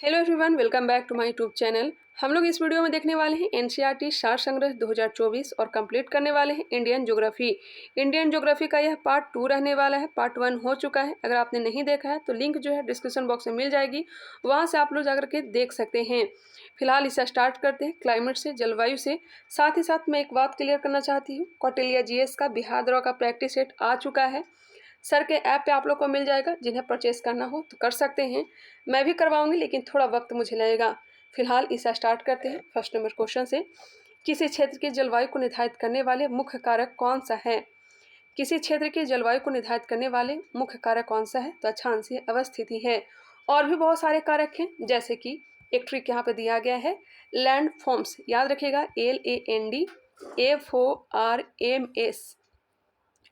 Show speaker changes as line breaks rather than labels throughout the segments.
Hello everyone, welcome back to my YouTube channel. हम लोग इस वीडियो में देखने वाले हैं एनसीईआरटी सार संग्रह 2024 और कंप्लीट करने वाले हैं इंडियन ज्योग्राफी। इंडियन ज्योग्राफी का यह पार्ट 2 रहने वाला है। पार्ट 1 हो चुका है। अगर आपने नहीं देखा है तो लिंक जो है डिस्क्रिप्शन बॉक्स में मिल जाएगी, वहाँ से आप लोग जाकर के देख सकते हैं। फिलहाल इसे स्टार्ट करते हैं क्लाइमेट से, जलवायु से। साथ ही साथ मैं एक बात क्लियर करना चाहती हूँ, कौटिल्य जीएस का बिहार दौरा का प्रैक्टिस सेट आ चुका है। सर के ऐप पे आप लोग को मिल जाएगा, जिन्हें परचेस करना हो तो कर सकते हैं। मैं भी करवाऊंगी, लेकिन थोड़ा वक्त मुझे लगेगा। फिलहाल इसे स्टार्ट करते हैं फर्स्ट नंबर क्वेश्चन से। किसी क्षेत्र की जलवायु को निर्धारित करने वाले मुख्य कारक कौन सा है? किसी क्षेत्र की जलवायु को निर्धारित करने वाले मुख्य कारक कौन सा है? तो अच्छा आंसर अवस्थिति है। और भी बहुत सारे कारक हैं, जैसे कि एक ट्रिक यहाँ पे दिया गया है, लैंड फॉर्म्स। याद रखिएगा,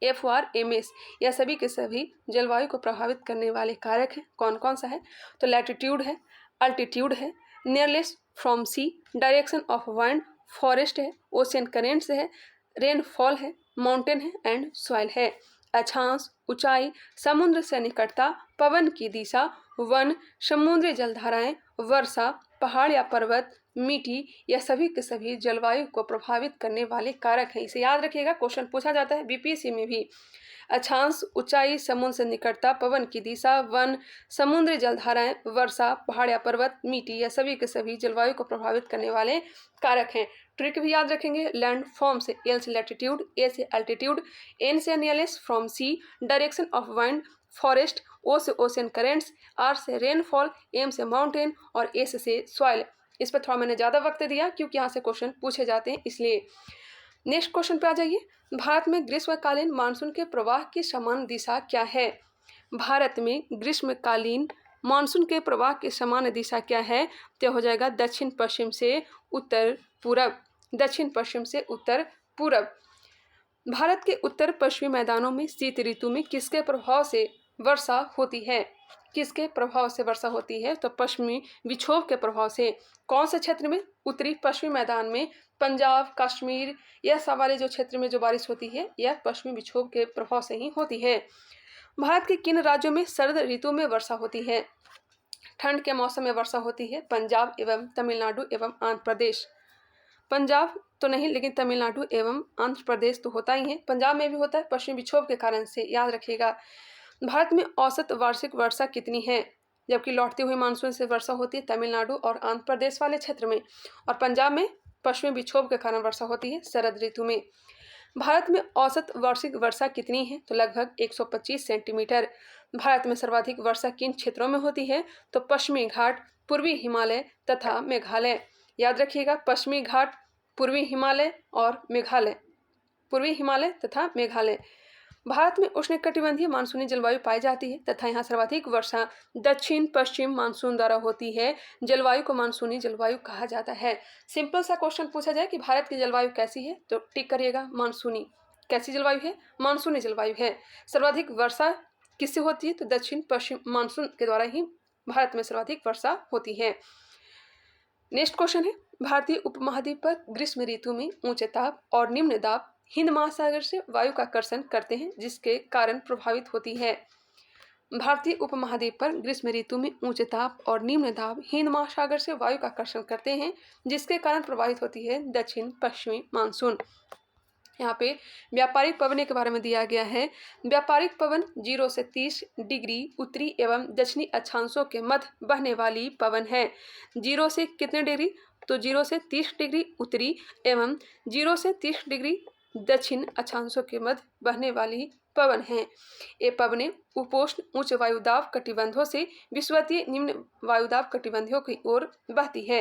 LAND FORMS, यह सभी के सभी जलवायु को प्रभावित करने वाले कारक हैं। कौन कौन सा है? तो लैटिट्यूड है, अल्टीट्यूड है, nearness from sea, direction of wind, forest है, ओशियन करेंट्स है, रेनफॉल है, माउंटेन है एंड सॉइल है। अक्षांश, ऊंचाई, समुद्र से निकटता, पवन की दिशा, वन, समुद्री जलधाराएं, वर्षा, पहाड़ या पर्वत, मिट्टी, यह सभी के सभी जलवायु को प्रभावित करने वाले कारक हैं। इसे याद रखिएगा, क्वेश्चन पूछा जाता है बीपीएससी में भी। अक्षांश, ऊंचाई, समुद्र से निकटता, पवन की दिशा, वन, समुद्री जलधाराएं, वर्षा, पहाड़ या पर्वत, मिट्टी, यह सभी के सभी जलवायु को प्रभावित करने वाले कारक हैं। ट्रिक भी याद रखेंगे, लैंड फॉर्म से एल से लैटिट्यूड, ए से अल्टीट्यूड, एन से nearness from sea, direction of wind, forest, O से ओशियन करेंट्स, आर से रेनफॉल, एम से माउंटेन और एस से सॉइल। इस पर थोड़ा मैंने ज़्यादा वक्त दिया क्योंकि यहाँ से क्वेश्चन पूछे जाते हैं, इसलिए। नेक्स्ट क्वेश्चन पे आ जाइए। भारत में ग्रीष्मकालीन मानसून के प्रवाह की समान दिशा क्या है? भारत में ग्रीष्मकालीन मानसून के प्रवाह की समान दिशा क्या है? तो हो जाएगा दक्षिण पश्चिम से उत्तर पूरब। दक्षिण पश्चिम से उत्तर पूरब। भारत के उत्तर पश्चिमी मैदानों में शीत ऋतु में किसके प्रभाव से वर्षा होती है? किसके प्रभाव से वर्षा होती है? तो पश्चिमी विक्षोभ के प्रभाव से। कौन से क्षेत्र में? उत्तरी पश्चिमी मैदान में, पंजाब, कश्मीर, यह सब वाले जो क्षेत्र में जो बारिश होती है, यह पश्चिमी विक्षोभ के प्रभाव से ही होती है। भारत के किन राज्यों में शरद ऋतु में वर्षा होती है? ठंड के मौसम में वर्षा होती है पंजाब एवं तमिलनाडु एवं आंध्र प्रदेश। पंजाब तो नहीं, लेकिन तमिलनाडु एवं आंध्र प्रदेश तो होता ही है। पंजाब में भी होता है पश्चिमी विक्षोभ के कारण से, याद रखिएगा। भारत में औसत वार्षिक वर्षा कितनी है? जबकि लौटती हुई मानसून से वर्षा होती है तमिलनाडु और आंध्र प्रदेश वाले क्षेत्र में, और पंजाब में पश्चिमी विक्षोभ के कारण वर्षा होती है शरद ऋतु में। भारत में औसत वार्षिक वर्षा कितनी है? तो लगभग 125 सेंटीमीटर। भारत में सर्वाधिक वर्षा किन क्षेत्रों में होती है? तो पश्चिमी घाट, पूर्वी हिमालय तथा मेघालय। याद रखिएगा, पश्चिमी घाट, पूर्वी हिमालय और मेघालय, पूर्वी हिमालय तथा मेघालय। भारत में उष्णकटिबंधीय मानसूनी जलवायु पाई जाती है तथा यहाँ सर्वाधिक वर्षा दक्षिण पश्चिम मानसून द्वारा होती है। जलवायु को मानसूनी जलवायु कहा जाता है। सिंपल सा क्वेश्चन पूछा जाए कि भारत की जलवायु कैसी है, तो टिक करिएगा मानसूनी। कैसी जलवायु है? मानसूनी जलवायु है। सर्वाधिक वर्षा किससे होती है? तो दक्षिण पश्चिम मानसून के द्वारा ही भारत में सर्वाधिक वर्षा होती है। नेक्स्ट क्वेश्चन है, भारतीय उपमहाद्वीप पर ग्रीष्म ऋतु में ऊंचे दाब और निम्न दाब हिंद महासागर से वायु का आकर्षण करते हैं, जिसके कारण प्रभावित होती है। भारतीय उपमहाद्वीप पर ग्रीष्म ऋतु में ऊंचे दाब और निम्न दाब हिंद महासागर से वायु का आकर्षण करते हैं, जिसके कारण प्रभावित होती है दक्षिण पश्चिमी मानसून। यहाँ पे व्यापारिक पवन के बारे में दिया गया है। व्यापारिक पवन 0 से 30 डिग्री उत्तरी एवं दक्षिणी अक्षांशों के मध्य बहने वाली पवन है। 0 से कितने डिग्री? तो 0 से 30 डिग्री उत्तरी एवं 0 से 30 डिग्री दक्षिण अक्षांशों के मध्य बहने वाली पवन है। ये पवनें उपोष्ण उच्च वायुदाब कटिबंधों से विषुवतीय निम्न वायुदाब कटिबंधों की ओर बहती है।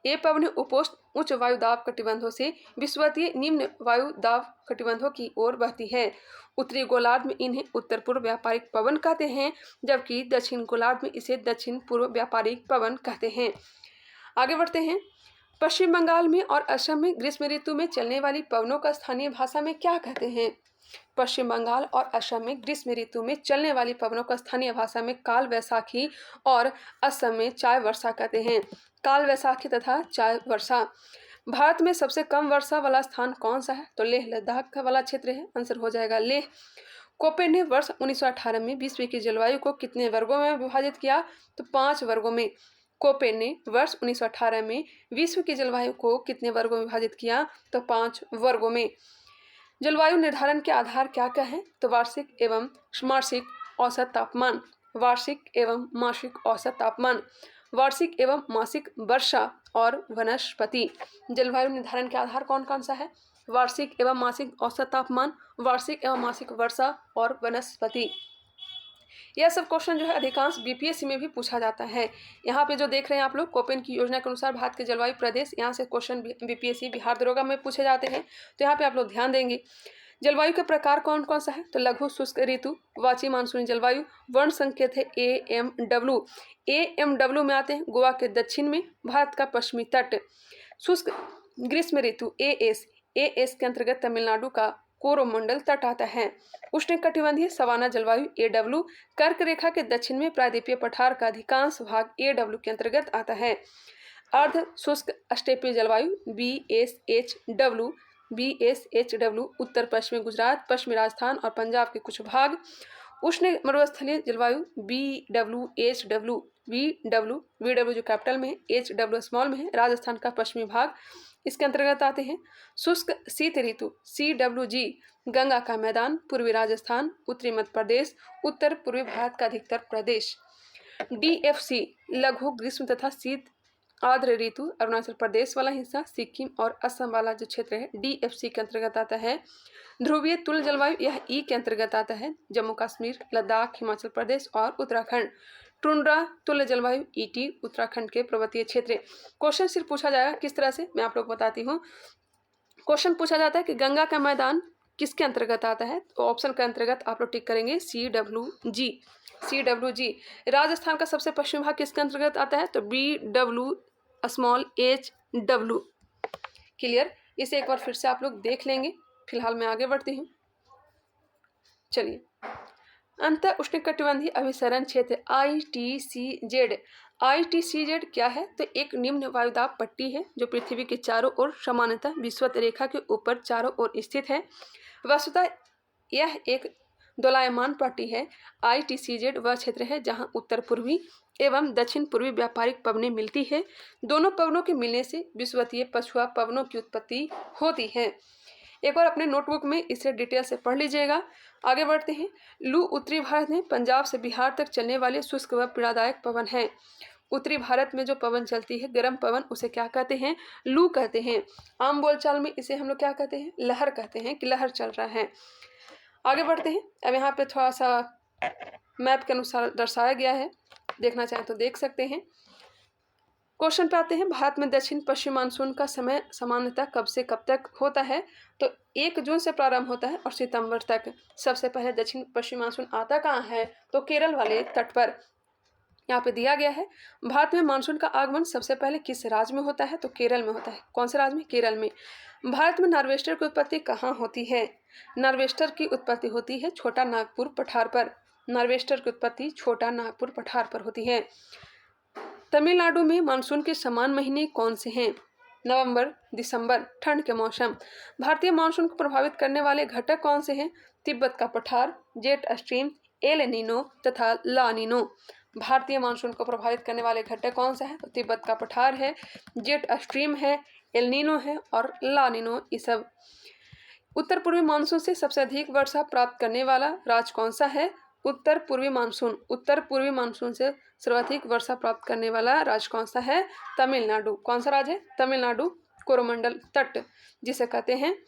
ये पवनें उपोष्ण उच्च वायुदाब कटिबंधों से विषुवतीय निम्न वायुदाब कटिबंधों की ओर बहती है। उत्तरी गोलार्ध में इन्हें उत्तर पूर्व व्यापारिक पवन कहते हैं, जबकि दक्षिण गोलार्ध में इसे दक्षिण पूर्व व्यापारिक पवन कहते हैं। आगे बढ़ते हैं। पश्चिम बंगाल में और असम में ग्रीष्म ऋतु में चलने वाली पवनों का स्थानीय भाषा में क्या कहते हैं? पश्चिम बंगाल और असम में ग्रीष्म ऋतु में चलने वाली पवनों का स्थानीय भाषा में काल वैसाखी और असम में चाय वर्षा कहते हैं। काल वैसाखी तथा चाय वर्षा। भारत में सबसे कम वर्षा वाला स्थान कौन सा है? तो लेह लद्दाख वाला क्षेत्र है। आंसर हो जाएगा लेह। कोपेन ने वर्ष 1918 में विश्व की जलवायु को कितने वर्गों में विभाजित किया? तो 5 वर्गों में। कोपेन ने वर्ष 1918 में विश्व की जलवायु को कितने वर्गों में विभाजित किया? तो 5 वर्गों में। जलवायु निर्धारण के आधार क्या क्या है? तो वार्षिक एवं मासिक औसत तापमान, वार्षिक एवं मासिक औसत तापमान, वार्षिक एवं मासिक वर्षा और वनस्पति। जलवायु निर्धारण के आधार कौन कौन सा है? वार्षिक एवं मासिक औसत तापमान, वार्षिक एवं मासिक वर्षा और वनस्पति। यह सब क्वेश्चन जो है अधिकांश बीपीएससी में भी पूछा जाता है। यहाँ पे जो देख रहे हैं आप लोग, कोपेन की योजना के अनुसार भारत के जलवायु प्रदेश, यहाँ से क्वेश्चन बीपीएससी बिहार दरोगा में पूछे जाते हैं। तो यहाँ पे आप लोग ध्यान देंगे। जलवायु के प्रकार कौन कौन सा है? तो लघु शुष्क ऋतु, वाची मानसूनी जलवायु, वर्ण संकेत है AMW। AMW में आते हैं गोवा के दक्षिण में, भारत का पश्चिमी तट। शुष्क ग्रीष्म ऋतु AS के अंतर्गत तमिलनाडु का कोरोमंडल तट आता है। उष्णकटिबंधीय सवाना जलवायु AW, कर्क रेखा के दक्षिण में प्रायद्वीपीय पठार का अधिकांश भाग AW के अंतर्गत आता है। अर्ध शुष्क स्टेपीय जलवायु BSHW, उत्तर पश्चिमी गुजरात, पश्चिमी राजस्थान और पंजाब के कुछ भाग। उष्ण मरुस्थलीय जलवायु BWHW, VW जो कैपिटल में है, HW स्मॉल में है, राजस्थान का पश्चिमी भाग इसके अंतर्गत आते हैं। शुष्क शीत ऋतु CWG, गंगा का मैदान, पूर्वी राजस्थान, उत्तरी मध्य प्रदेश, उत्तर पूर्वी भारत का अधिकतर प्रदेश। DFC, लघु ग्रीष्म तथा शीत आर्द्र ऋतु, अरुणाचल प्रदेश वाला हिस्सा, सिक्किम और असम वाला जो क्षेत्र है DFC के अंतर्गत आता है। ध्रुवीय तुल्य जलवायु, यह E के अंतर्गत आता है, जम्मू कश्मीर, लद्दाख, हिमाचल प्रदेश और उत्तराखंड। टुंड्रा तुल्य जलवायु ET, उत्तराखंड के पर्वतीय क्षेत्र। क्वेश्चन सिर्फ पूछा जाएगा किस तरह से, मैं आप लोग बताती हूँ। क्वेश्चन पूछा जाता है कि गंगा का मैदान किसके अंतर्गत आता है? तो ऑप्शन के अंतर्गत आप लोग टिक करेंगे CWG। राजस्थान का सबसे पश्चिमी भाग किसके अंतर्गत आता है? तो BW स्मॉल HW। क्लियर? इसे एक बार फिर से आप लोग देख लेंगे। फिलहाल मैं आगे बढ़ती हूँ। चलिए, अंतर उष्णकटिबंधीय अभिसरण क्षेत्र ITCZ क्या है? तो एक निम्न वायुदाब पट्टी है जो पृथ्वी के चारों ओर सामान्यतः विषुवत रेखा के ऊपर चारों ओर स्थित है। वस्तुतः यह एक दोलायमान पट्टी है। ITCZ वह क्षेत्र है जहां उत्तर पूर्वी एवं दक्षिण पूर्वी व्यापारिक पवनें मिलती है। दोनों पवनों के मिलने से विषुवतीय पछुआ पवनों की उत्पत्ति होती है। एक बार अपने नोटबुक में इसे डिटेल से पढ़ लीजिएगा। आगे बढ़ते हैं। लू उत्तरी भारत में पंजाब से बिहार तक चलने वाले शुष्क व पीड़ादायक पवन है। उत्तरी भारत में जो पवन चलती है, गर्म पवन, उसे क्या कहते हैं? लू कहते हैं। आम बोलचाल में इसे हम लोग क्या कहते हैं? लहर कहते हैं कि लहर चल रहा है। आगे बढ़ते हैं। अब यहाँ पे थोड़ा सा मैप के अनुसार दर्शाया गया है, देखना चाहें तो देख सकते हैं। क्वेश्चन पे आते हैं। भारत में दक्षिण पश्चिम मानसून का समय सामान्यतः कब से कब तक होता है? तो 1 जून से प्रारंभ होता है और सितंबर तक। सबसे पहले दक्षिण पश्चिम मानसून आता कहाँ है? तो केरल वाले तट पर। यहाँ पे दिया गया है। भारत में मानसून का आगमन सबसे पहले किस राज्य में होता है? तो केरल में होता है। कौन से राज्य में? केरल में। भारत में नार्वेस्टर की उत्पत्ति कहाँ होती है? नार्वेस्टर की उत्पत्ति होती है छोटा नागपुर पठार पर। नार्वेस्टर की उत्पत्ति छोटा नागपुर पठार पर होती है। तमिलनाडु में मानसून के समान महीने कौन से हैं? नवंबर, दिसंबर, ठंड के मौसम। भारतीय मानसून को प्रभावित करने वाले घटक कौन से हैं? तिब्बत का पठार, जेट स्ट्रीम, एल नीनो तथा ला नीनो। भारतीय मानसून को प्रभावित करने वाले घटक कौन सा है? तो तिब्बत का पठार है, जेट स्ट्रीम है, एल नीनो है और ला नीनो। ये सब। उत्तर पूर्वी मानसून से सबसे अधिक वर्षा प्राप्त करने वाला राज्य कौन सा है? उत्तर पूर्वी मानसून। उत्तर पूर्वी मानसून से सर्वाधिक वर्षा प्राप्त करने वाला राज्य कौन सा है? तमिलनाडु। कौन सा राज्य है? तमिलनाडु। कोरोमंडल तट जिसे कहते हैं।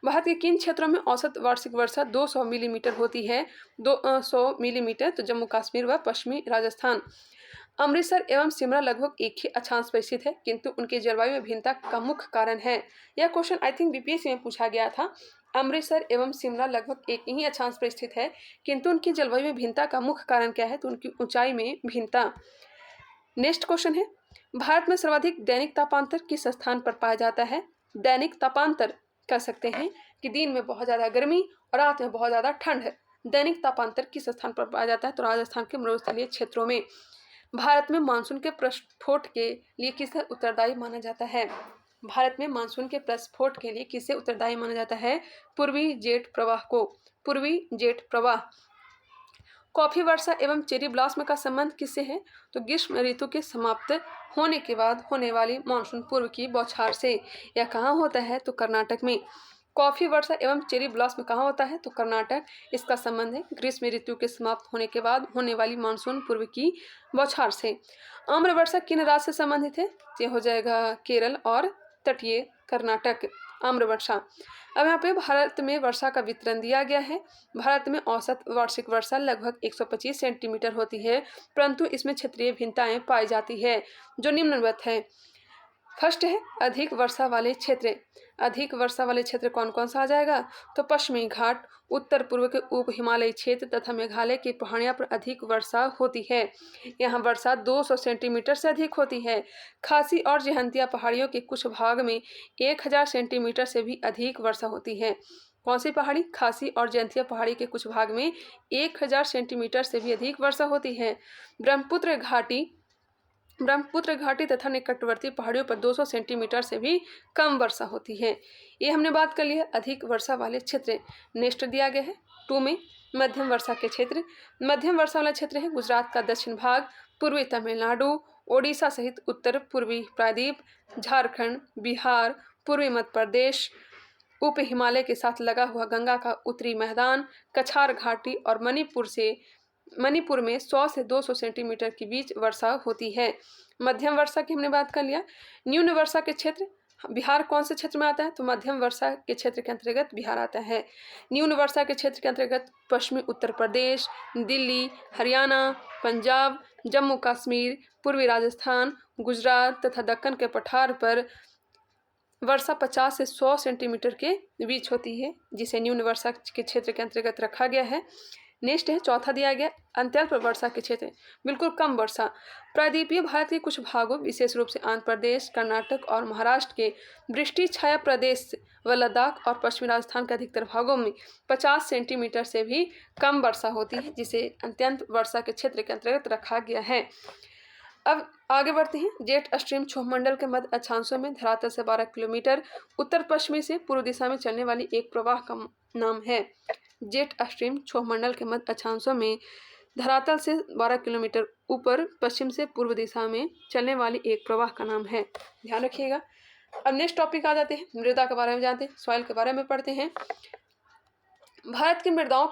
भारत के किन क्षेत्रों में औसत वार्षिक वर्षा 200 मिलीमीटर होती है? 200 मिलीमीटर। तो जम्मू कश्मीर व पश्चिमी राजस्थान। अमृतसर एवं शिमला लगभग एक ही अक्षांश पर स्थित है, किंतु उनकी जलवायु में भिन्नता का मुख्य कारण है। यह क्वेश्चन आई थिंक बीपीएससी में पूछा गया था। अमृतसर एवं शिमला लगभग एक ही अक्षांश पर स्थित है, किंतु उनकी जलवायु में भिन्नता का मुख्य कारण क्या है? तो उनकी ऊंचाई में भिन्नता। नेक्स्ट क्वेश्चन है। भारत में सर्वाधिक दैनिक तापांतर किस स्थान पर पाया जाता है? दैनिक तापांतर कह सकते हैं कि दिन में बहुत ज़्यादा गर्मी और रात में बहुत ज़्यादा ठंड है। दैनिक तापांतर किस स्थान पर पाया जाता है? तो राजस्थान के मरुस्थलीय क्षेत्रों में। भारत में मानसून के प्रस्फोट के लिए किसे उत्तरदायी माना जाता है? भारत में मानसून के प्रस्फोट के लिए किसे उत्तरदायी माना जाता है? पूर्वी जेट प्रवाह को। पूर्वी जेट प्रवाह। कॉफी वर्षा एवं चेरी ब्लॉसम का संबंध किससे है? तो ग्रीष्म ऋतु के समाप्त होने के बाद होने वाली मानसून पूर्व की बौछार से। यह कहाँ होता है? तो कर्नाटक में। कॉफी वर्षा एवं चेरी ब्लॉसम कहाँ होता है? तो कर्नाटक। इसका संबंध है ग्रीष्म ऋतु के समाप्त होने के बाद होने वाली मानसून पूर्व की बौछार से। आम्र वर्षा किन राज्य से संबंधित है? ये हो जाएगा केरल और तटीय कर्नाटक। आम्र वर्षा। अब यहाँ पे भारत में वर्षा का वितरण दिया गया है। भारत में औसत वार्षिक वर्षा लगभग 125 सेंटीमीटर होती है, परंतु इसमें क्षेत्रीय भिन्नताएं पाई जाती है जो निम्नवत है। फर्स्ट है अधिक वर्षा वाले क्षेत्र। अधिक वर्षा वाले क्षेत्र कौन कौन सा आ जाएगा? तो पश्चिमी घाट, उत्तर पूर्व के उप हिमालयी क्षेत्र तथा मेघालय की पहाड़ियों पर अधिक वर्षा होती है। यहाँ वर्षा 200 सेंटीमीटर से अधिक होती है। खासी और जयंतिया पहाड़ियों के कुछ भाग में 1000 सेंटीमीटर से भी अधिक वर्षा होती है। कौन सी पहाड़ी? खासी और जयंतिया पहाड़ी के कुछ भाग में 1000 सेंटीमीटर से भी अधिक वर्षा होती है। ब्रह्मपुत्र घाटी तथा निकटवर्ती पहाड़ियों पर 200 सेंटीमीटर से भी कम वर्षा होती है। ये हमने बात कर ली है अधिक वर्षा वाले क्षेत्र। नेक्स्ट दिया गया है 2 में मध्यम वर्षा के क्षेत्र। मध्यम वर्षा वाला क्षेत्र है गुजरात का दक्षिण भाग, पूर्वी तमिलनाडु, ओडिशा सहित उत्तर पूर्वी प्रायद्वीप, झारखंड, बिहार, पूर्वी मध्य प्रदेश, उप हिमालय के साथ लगा हुआ गंगा का उत्तरी मैदान, कछार घाटी और मणिपुर में 100 से 200 सेंटीमीटर के बीच वर्षा होती है। मध्यम वर्षा की हमने बात कर लिया। न्यून वर्षा के क्षेत्र, बिहार कौन से क्षेत्र में आता है? तो मध्यम वर्षा के क्षेत्र के अंतर्गत बिहार आता है। न्यून वर्षा के क्षेत्र के अंतर्गत पश्चिमी उत्तर प्रदेश, दिल्ली, हरियाणा, पंजाब, जम्मू कश्मीर, पूर्वी राजस्थान, गुजरात तथा दक्कन के पठार पर वर्षा 50 से 100 सेंटीमीटर के बीच होती है, जिसे न्यून वर्षा के क्षेत्र के अंतर्गत रखा गया है। नेक्स्ट है चौथा दिया गया अत्यल्प वर्षा के क्षेत्र, बिल्कुल कम वर्षा। प्रायद्वीपीय भारत के कुछ भागों विशेष रूप से आंध्र प्रदेश, कर्नाटक और महाराष्ट्र के वृष्टि छाया प्रदेश व लद्दाख और पश्चिमी राजस्थान के अधिकतर भागों में 50 सेंटीमीटर से भी कम वर्षा होती है, जिसे अत्यंत वर्षा के क्षेत्र के अंतर्गत रखा गया है। अब आगे बढ़ते हैं। जेट स्ट्रीम क्षोभमंडल के मध्य अक्षांशों में धरातल से 12 किलोमीटर उत्तर पश्चिमी से पूर्व दिशा में चलने वाली एक प्रवाह का नाम है। जेट स्ट्रीम क्षोभमंडल के मध्य अक्षांशों में धरातल से 12 किलोमीटर ऊपर पश्चिम से पूर्व दिशा में चलने वाली एक प्रवाह का नाम है। ध्यान रखिएगा। अब नेक्स्ट टॉपिक आ जाते हैं, मृदा के बारे में जानते हैं, सॉइल के बारे में पढ़ते हैं। भारत की मृदाओं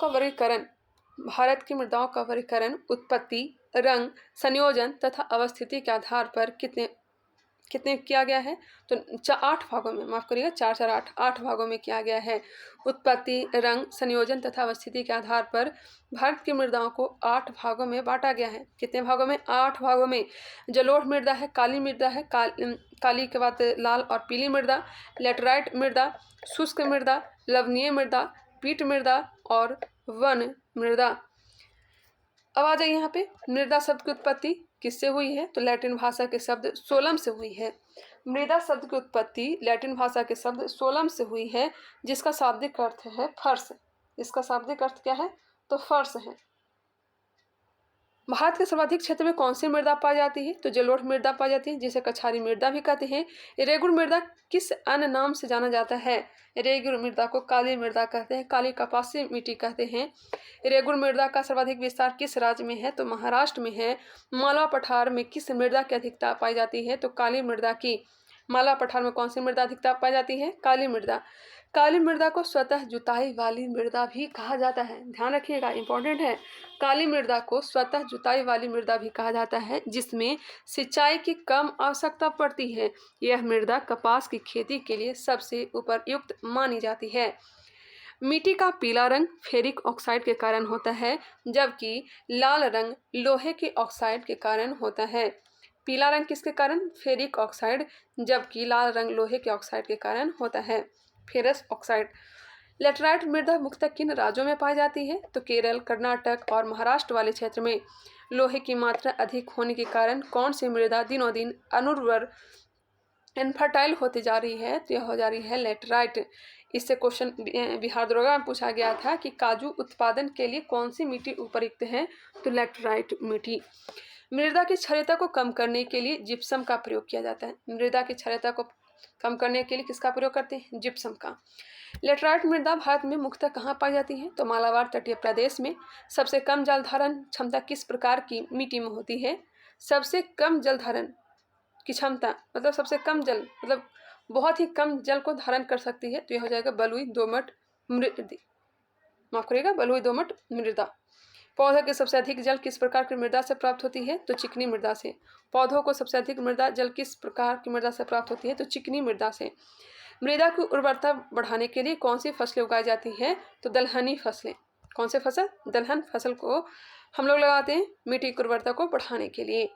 का वर्गीकरण उत्पत्ति, रंग, संयोजन तथा अवस्थिति के आधार पर कितने किया गया है? तो 8 भागों में, माफ करिएगा 8 भागों में किया गया है। उत्पत्ति, रंग, संयोजन तथा अवस्थिति के आधार पर भारत की मृदाओं को 8 भागों में बांटा गया है। कितने भागों में? 8 भागों में। जलोढ़ मृदा है, काली मृदा है, काली के बाद लाल और पीली मृदा, लेटराइट मृदा, शुष्क मृदा, लवणीय मृदा, पीट मृदा और वन मृदा। अब आ जाइए यहाँ पे, मृदा शब्द की उत्पत्ति किससे हुई है? तो लैटिन भाषा के शब्द सोलम से हुई है। मृदा शब्द की उत्पत्ति लैटिन भाषा के शब्द सोलम से हुई है, जिसका शाब्दिक अर्थ है फर्श। इसका शाब्दिक अर्थ क्या है? तो फर्श है। भारत के सर्वाधिक क्षेत्र में कौन सी मृदा पाई जाती है? तो जलोढ़ मृदा पाई जाती है, जिसे कछारी मृदा भी कहते हैं। रेगुड़ मृदा किस अन्य नाम से जाना जाता है? रेगुड़ मृदा को काली मृदा कहते हैं, काली कपासी मिट्टी कहते हैं। रेगुड़ मृदा का सर्वाधिक विस्तार किस राज्य में है? तो महाराष्ट्र में है। मालवा पठार में किस मृदा की अधिकता पाई जाती है? तो काली मृदा की। मालवा पठार में कौन सी मृदा अधिकता पाई जाती है? काली मृदा। काली मृदा को स्वतः जुताई वाली मृदा भी कहा जाता है। ध्यान रखिएगा, इंपॉर्टेंट है। काली मृदा को स्वतः जुताई वाली मृदा भी कहा जाता है, जिसमें सिंचाई की कम आवश्यकता पड़ती है। यह मृदा कपास की खेती के लिए सबसे उपयुक्त मानी जाती है। मिट्टी का पीला रंग फेरिक ऑक्साइड के कारण होता है, जबकि लाल रंग लोहे के ऑक्साइड के कारण होता है। पीला रंग किसके कारण? फेरिक ऑक्साइड, जबकि लाल रंग लोहे के ऑक्साइड के कारण होता है, फेरस ऑक्साइड। लेटराइट मृदा मुख्यतः किन राज्यों में पाई जाती है? तो केरल, कर्नाटक और महाराष्ट्र वाले क्षेत्र में। लोहे की मात्रा अधिक होने के कारण कौन सी मृदा दिनों दिन अनुर्वर इनफर्टाइल होती जा रही है? तो यह हो जा रही है लेटराइट। इससे क्वेश्चन बिहार दरोगा में पूछा गया था कि काजू उत्पादन के लिए कौन सी मिट्टी उपयुक्त है? तो लेटराइट मिट्टी। मृदा की क्षारीयता को कम करने के लिए जिप्सम का प्रयोग किया जाता है। मृदा की क्षारीयता को कम करने के लिए किसका प्रयोग करते हैं? जिप्सम का। लेटराइट मृदा भारत में मुख्यतः कहाँ पाई जाती है? तो मालाबार तटीय प्रदेश में। सबसे कम जल धारण क्षमता किस प्रकार की मिट्टी में होती है? सबसे कम जल धारण की क्षमता मतलब सबसे कम जल मतलब बहुत ही कम जल को धारण कर सकती है, तो यह हो जाएगा बलुई दोमट मृदा, माफ करिएगा, बलुई दोमट मृदा। पौधों के सबसे अधिक जल किस प्रकार की मृदा से प्राप्त होती है? तो चिकनी मृदा से। पौधों को सबसे अधिक मृदा जल किस प्रकार की मृदा से प्राप्त होती है? तो चिकनी मृदा से। मृदा की उर्वरता बढ़ाने के लिए कौन सी फसलें उगाई जाती है? तो दलहनी फसलें। कौन से फसल? दलहन फसल को हम लोग लगाते हैं मिट्टी की उर्वरता को बढ़ाने के लिए।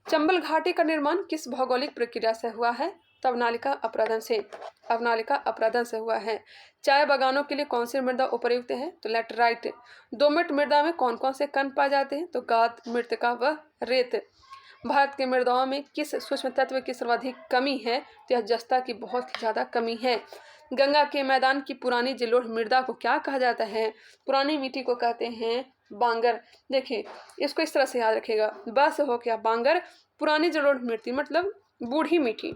चंबल घाटी का निर्माण किस भौगोलिक प्रक्रिया से हुआ है? तो अवनालिका अपरदन से। अवनालिका अपरदन से हुआ है। चाय बागानों के लिए कौन सी मृदा उपयुक्त है? तो लैटराइट। दोमट मृदा में कौन कौन से कण पाए जाते हैं? तो गाद, मृतिका व रेत। भारत के मृदाओं में किस सूक्ष्म तत्व की सर्वाधिक कमी है? तो यह जस्ता की बहुत ही ज़्यादा कमी है। गंगा के मैदान की पुरानी जलोढ़ मृदा को क्या कहा जाता है? पुरानी मिट्टी को कहते हैं बांगर। देखिए इसको इस तरह से याद रखेगा, बस हो गया बांगर, पुरानी जलोढ़ मिट्टी मतलब बूढ़ी मिट्टी।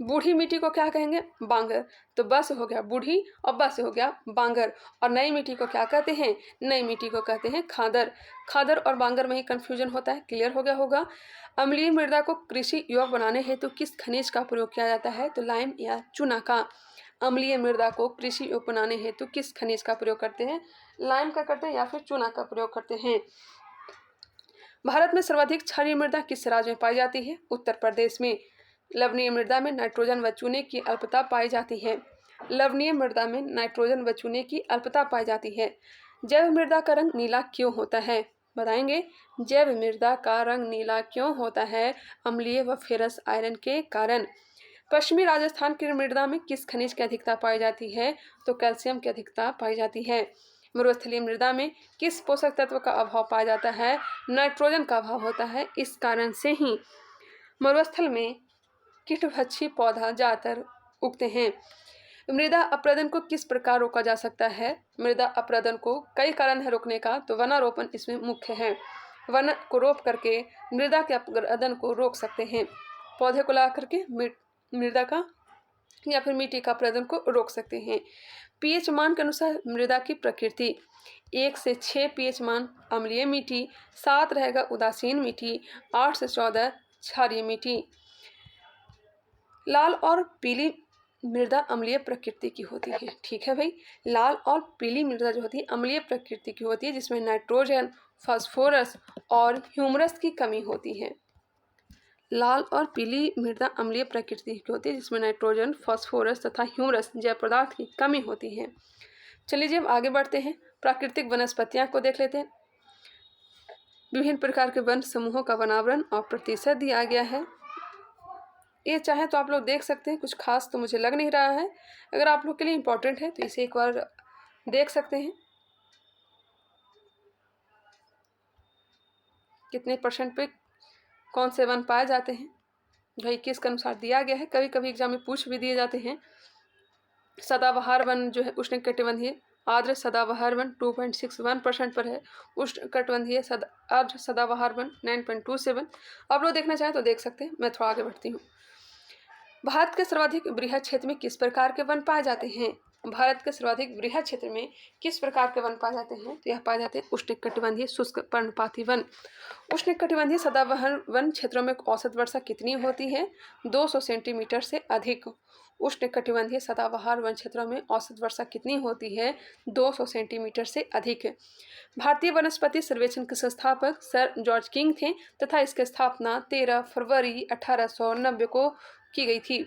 बूढ़ी मिट्टी को क्या कहेंगे? बांगर। तो बस हो गया बूढ़ी और बस हो गया बांगर। और नई मिट्टी को क्या कहते हैं? नई मिट्टी को कहते हैं खादर। खादर और बांगर में ही कंफ्यूजन होता है, क्लियर हो गया होगा। अम्लीय मृदा को कृषि योग्य बनाने हेतु किस खनिज का प्रयोग किया जाता है? तो लाइम या चूना का। अम्लीय मृदा को कृषि योग्य बनाने हेतु किस खनिज का प्रयोग करते हैं? लाइम का करते हैं या फिर चूना का प्रयोग करते हैं। भारत में सर्वाधिक क्षारीय मृदा किस राज्य में पाई जाती है? उत्तर प्रदेश में। लवणीय मृदा में नाइट्रोजन व चूने की अल्पता पाई जाती है। लवणीय मृदा में नाइट्रोजन व चूने की अल्पता पाई जाती है। जैव मृदा का रंग नीला क्यों होता है? बताएंगे। जैव मृदा का रंग नीला क्यों होता है? अम्लीय व फेरस आयरन के कारण। पश्चिमी राजस्थान की मृदा में किस खनिज की अधिकता पाई जाती है? तो कैल्शियम की अधिकता पाई जाती है। मरुस्थलीय मृदा में किस पोषक तत्व का अभाव पाया जाता है? नाइट्रोजन का अभाव होता है। इस कारण से ही मरुस्थल में कीटभक्षी पौधा ज़्यादातर उगते हैं। मृदा अपरदन को किस प्रकार रोका जा सकता है? मृदा अपरदन को कई कारण है रोकने का, तो वनारोपण इसमें मुख्य है। वन को रोप करके मृदा के अपरदन को रोक सकते हैं। पौधे को लगा करके मृदा का या फिर मिट्टी का अपरदन को रोक सकते हैं। पीएच मान के अनुसार मृदा की प्रकृति 1 से 6 पीएच मान अम्लीय मिट्टी, 7 रहेगा उदासीन मिट्टी, 8 से 14 क्षारीय मिट्टी। लाल और पीली मृदा अम्लीय प्रकृति की होती है। ठीक है भाई, लाल और पीली मृदा जो होती है अम्लीय प्रकृति की होती है, जिसमें नाइट्रोजन, फास्फोरस और ह्यूमरस की कमी होती है। लाल और पीली मृदा अम्लीय प्रकृति की होती है, जिसमें नाइट्रोजन, फास्फोरस तथा ह्यूमरस जैव पदार्थ की कमी होती है। चलिए जब आगे बढ़ते हैं, प्राकृतिक वनस्पतियां को देख लेते हैं। विभिन्न प्रकार के वन समूहों का वनावरण और प्रतिशत दिया गया है। ये चाहे तो आप लोग देख सकते हैं, कुछ खास तो मुझे लग नहीं रहा है। अगर आप लोग के लिए इम्पोर्टेंट है तो इसे एक बार देख सकते हैं। कितने % पे कौन से वन पाए जाते हैं भाई, किसके अनुसार दिया गया है। कभी कभी एग्जाम में पूछ भी दिए जाते हैं। सदाबहार वन जो है उष्णकटिबंधीय आर्द्र सदाबहार वन 2.61% पर है। उष्णकटिबंधीय आर्द्र सदाबहार वन 9.27। आप लोग देखना चाहें तो देख सकते हैं। मैं थोड़ा आगे बढ़ती हूँ। भारत के सर्वाधिक बृहद क्षेत्र में किस प्रकार के वन पाए जाते हैं? भारत के सर्वाधिक बृहद क्षेत्र में किस प्रकार के वन पाए जाते हैं? तो यह पाए जाते हैं उष्णकटिबंधीय शुष्क पर्णपाती वन। उष्णकटिबंधीय सदाबहार वन क्षेत्रों में औसत वर्षा कितनी होती है? 200 सेंटीमीटर से अधिक। उष्णकटिबंधीय सदाबहार वन क्षेत्रों में औसत वर्षा कितनी होती है? 200 सेंटीमीटर से अधिक। भारतीय वनस्पति सर्वेक्षण के संस्थापक सर जॉर्ज किंग थे तथा इसकी स्थापना 13 फरवरी 1890 को की गई थी।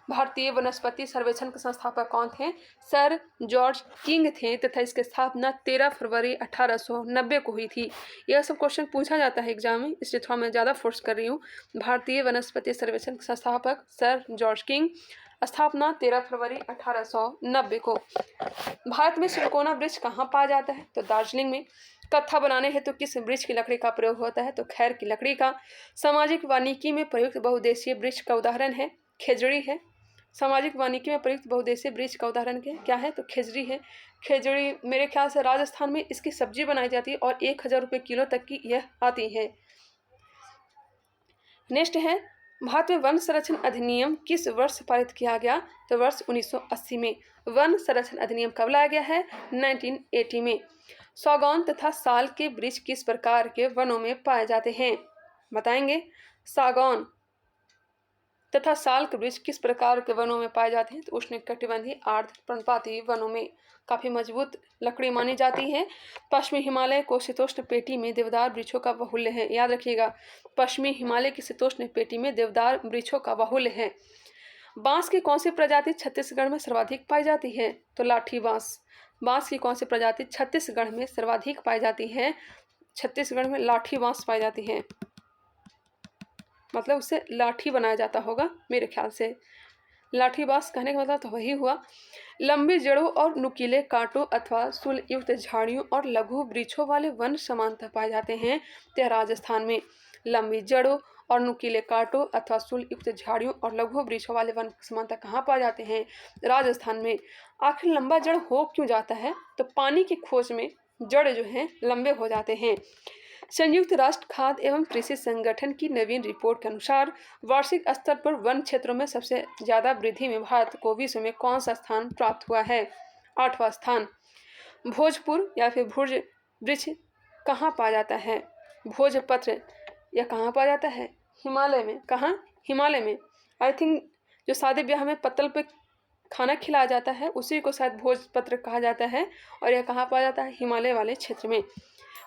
भारतीय वनस्पति सर्वेक्षण के संस्थापक कौन थे? सर जॉर्ज किंग थे तथा इसकी स्थापना 13 फरवरी 1890 को हुई थी। यह सब क्वेश्चन पूछा जाता है एग्जाम में, इसलिए थोड़ा मैं ज़्यादा फोर्स कर रही हूँ। भारतीय वनस्पति सर्वेक्षण के संस्थापक सर जॉर्ज किंग, स्थापना 13 फरवरी 1890 को। भारत में सिलिकोना वृक्ष कहाँ पाया जाता है? तो दार्जिलिंग में। कत्था बनाने हेतु किस वृक्ष की लकड़ी का प्रयोग होता है? तो खैर की लकड़ी का। सामाजिक वानिकी में प्रयुक्त बहुउद्देशीय वृक्ष का उदाहरण है खेजड़ी है। सामाजिक वानिकी में प्रयुक्त बहुउद्देशीय वृक्ष का उदाहरण क्या है? तो खेजड़ी है। खेजड़ी मेरे ख्याल से राजस्थान में इसकी सब्जी बनाई जाती है और 1000 रुपये किलो तक की यह आती है। नेक्स्ट है भारत में वन संरक्षण अधिनियम किस वर्ष पारित किया गया? तो वर्ष 1980 में। वन संरक्षण अधिनियम कब लाया गया है? 1980 में। सागौन तथा साल के वृक्ष किस प्रकार के वनों में पाए जाते हैं? बताएंगे। सागौन तथा साल के वृक्ष किस प्रकार के वनों में पाए जाते हैं? तो उष्णकटिबंधीय आर्द्र पर्णपाती वनों में। काफी मजबूत लकड़ी मानी जाती है। पश्चिमी हिमालय को शीतोष्ण पेटी में देवदार वृक्षों का बाहुल्य है। याद रखिएगा, पश्चिमी हिमालय की शीतोष्ण पेटी में देवदार वृक्षों का बाहुल्य है। बांस की कौन सी प्रजाति छत्तीसगढ़ में सर्वाधिक पाई जाती है? तो लाठी बांस। बांस की कौन सी प्रजाति छत्तीसगढ़ में सर्वाधिक पाई जाती है? छत्तीसगढ़ में लाठी बांस पाई जाती है, मतलब उससे लाठी बनाया जाता होगा मेरे ख्याल से। लाठी बांस कहने का मतलब तो वही हुआ। लंबी जड़ों और नुकीले कांटों अथवा सूल युक्त झाड़ियों और लघु वृक्षों वाले वन समानतः पाए जाते हैं। तो राजस्थान में लंबी जड़ों और नुकीले कांटों अथवा सूल युक्त झाड़ियों और लघु वृक्षों वाले वन समानतः कहाँ पाए जाते हैं? राजस्थान में। आखिर लंबा जड़ हो क्यों जाता है? तो पानी की खोज में जड़ जो है लंबे हो जाते हैं। संयुक्त राष्ट्र खाद्य एवं कृषि संगठन की नवीन रिपोर्ट के अनुसार वार्षिक स्तर पर वन क्षेत्रों में सबसे ज्यादा वृद्धि में भारत को विश्व में कौन सा स्थान प्राप्त हुआ है? 8वां स्थान। भोजपुर या फिर भुज वृक्ष कहाँ पाया जाता है? भोजपत्र यह कहाँ पाया जाता है? हिमालय में। कहाँ? हिमालय में। आई थिंक जो शादी ब्याह में पत्तल पे खाना खिलाया जाता है उसी को शायद भोजपत्र कहा जाता है, और यह कहाँ पाया जाता है? हिमालय वाले क्षेत्र में।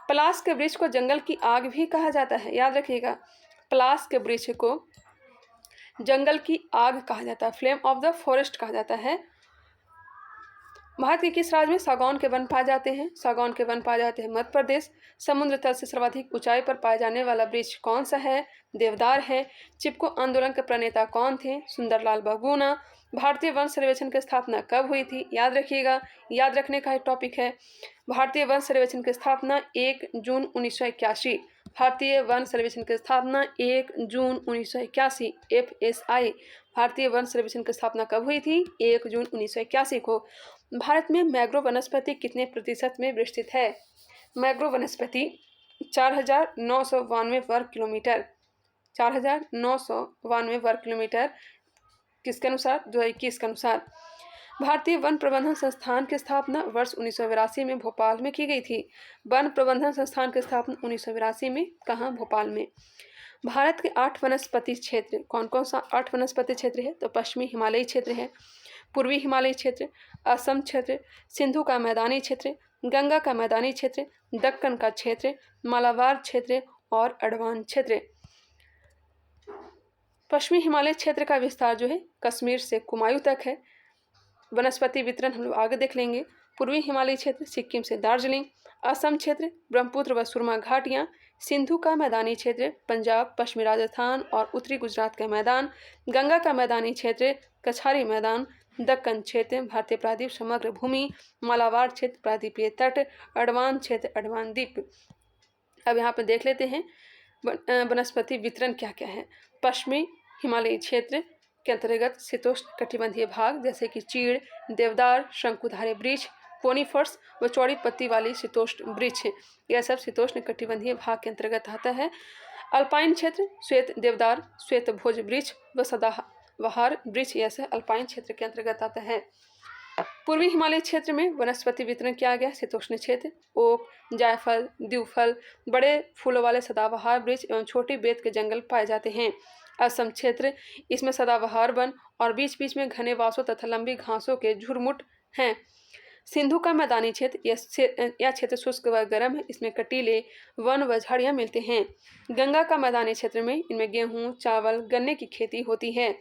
पलास के वृक्ष को जंगल की आग भी कहा जाता है। याद रखिएगा, पलास के वृक्ष को जंगल की आग कहा जाता है, फ्लेम ऑफ द फॉरेस्ट कहा जाता है। भारत के किस राज्य में सागौन के वन पाए जाते हैं? सागौन के वन पाए जाते हैं मध्य प्रदेश। समुद्र तल से सर्वाधिक ऊंचाई पर पाए जाने वाला वृक्ष कौन सा है? देवदार है। चिपको आंदोलन के प्रणेता कौन थे? सुंदरलाल बहुगुणा। भारतीय वन सर्वेक्षण की स्थापना कब हुई थी? याद रखिएगा, याद रखने का एक टॉपिक है। भारतीय वन सर्वेक्षण की स्थापना 1 जून 1981। भारतीय वन सर्वेक्षण की स्थापना 1 जून 1981। FSI। भारतीय वन सर्वेक्षण की स्थापना कब हुई थी? 1 जून 1981 को। भारत में मैंग्रोव वनस्पति कितने प्रतिशत में विस्तृत है? मैंग्रोव वनस्पति 4992 वर्ग किलोमीटर। 4992 वर्ग किलोमीटर किसके अनुसार? 2021 के अनुसार। भारतीय वन प्रबंधन संस्थान की स्थापना वर्ष 1982 में भोपाल में की गई थी। वन प्रबंधन संस्थान की स्थापना 1982 में कहाँ? भोपाल में। भारत के 8 वनस्पति क्षेत्र कौन कौन सा 8 वनस्पति क्षेत्र है? तो पश्चिमी हिमालयी क्षेत्र है, पूर्वी हिमालयी क्षेत्र, असम क्षेत्र, सिंधु का मैदानी क्षेत्र, गंगा का मैदानी क्षेत्र, दक्कन का क्षेत्र, मालाबार क्षेत्र और अडवान क्षेत्र। पश्चिमी हिमालय क्षेत्र का विस्तार जो है कश्मीर से कुमायूं तक है। वनस्पति वितरण हम लोग आगे देख लेंगे। पूर्वी हिमालयी क्षेत्र सिक्किम से दार्जिलिंग, असम क्षेत्र ब्रह्मपुत्र व सुरमा घाटियाँ, सिंधु का मैदानी क्षेत्र पंजाब, पश्चिमी राजस्थान और उत्तरी गुजरात का मैदान, गंगा का मैदानी क्षेत्र कछारी मैदान, दक्कन क्षेत्र भारतीय प्रायद्वीप समग्र भूमि, मालाबार क्षेत्र प्रायद्वीपीय तट, अडवान क्षेत्र अडवान द्वीप। अब यहाँ पर देख लेते हैं वनस्पति वितरण क्या क्या है। पश्चिमी हिमालयी क्षेत्र के अंतर्गत शीतोष्ण कटिबंधीय भाग जैसे कि चीड़, देवदार, शंकुधारी वृक्ष, कोनिफर्स व चौड़ी पत्ती वाली शीतोष्ण वृक्ष, यह सब शीतोष्ण कटिबंधीय भाग के अंतर्गत आता है। अल्पाइन क्षेत्र श्वेत देवदार, श्वेत भोज वृक्ष व सदाबहार वृक्ष, यह सब अल्पाइन क्षेत्र के अंतर्गत आता है। पूर्वी हिमालय क्षेत्र में वनस्पति वितरण किया गया। शीतोष्ण क्षेत्र ओक, जायफल, द्विफल, बड़े फूलों वाले सदाबहार वृक्ष एवं छोटी बेत के जंगल पाए जाते हैं। असम क्षेत्र, इसमें सदाबहार वन और बीच बीच में घने बांसों तथा लंबी घासों के झुरमुट हैं। सिंधु का मैदानी क्षेत्र, यह क्षेत्र शुष्क व गर्म है, इसमें कटीले वन व झाड़ियाँ मिलते हैं। गंगा का मैदानी क्षेत्र में इनमें गेहूँ, चावल, गन्ने की खेती होती है।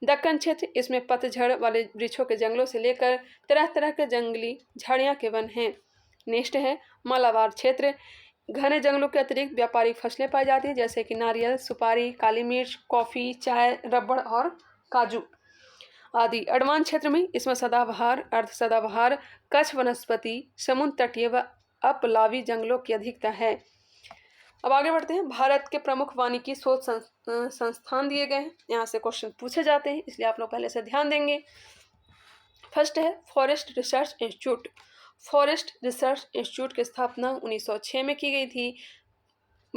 दक्कन क्षेत्र, इसमें पतझड़ वाले वृक्षों के जंगलों से लेकर तरह तरह के जंगली झाड़ियाँ के वन हैं। नेक्स्ट है मालाबार क्षेत्र, घने जंगलों के अतिरिक्त व्यापारिक फसलें पाई जाती हैं जैसे कि नारियल, सुपारी, काली मिर्च, कॉफ़ी, चाय, रबड़ और काजू आदि। अडवान क्षेत्र में इसमें सदाबहार, अर्ध सदाबहार, कच्छ वनस्पति, समुद्र तटीय व अपलावी जंगलों की अधिकता है। अब आगे बढ़ते हैं। भारत के प्रमुख वानिकी शोध संस्थान दिए गए हैं, यहाँ से क्वेश्चन पूछे जाते हैं, इसलिए आप लोग पहले से ध्यान देंगे। फर्स्ट है forest Research institute. Forest Research institute की स्थापना 1906 में की गई थी।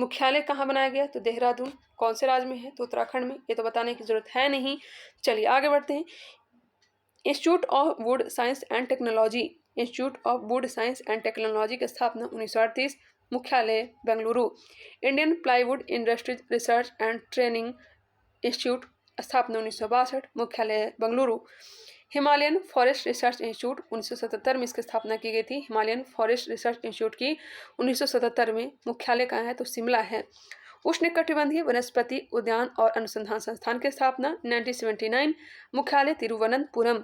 मुख्यालय कहाँ बनाया गया? तो देहरादून। कौन से राज्य में है? तो उत्तराखंड में। ये तो बताने की जरूरत है नहीं। चलिए आगे बढ़ते हैं। Institute of would science and technology, institute of would science and technology की स्थापना 1938, मुख्यालय Bengaluru. Indian plywood industries research and training institute, स्थापना 1962, मुख्यालय Bengaluru. Himalayan forest Research institute 1977 में इसकी स्थापना की गई थी। हिमालयन फॉरेस्ट रिसर्च इंस्टीट्यूट की 1977 में, मुख्यालय कहाँ है? तो शिमला है। उष्णकटिबंधीय वनस्पति उद्यान और अनुसंधान संस्थान की स्थापना 1979, मुख्यालय Thiruvananthapuram.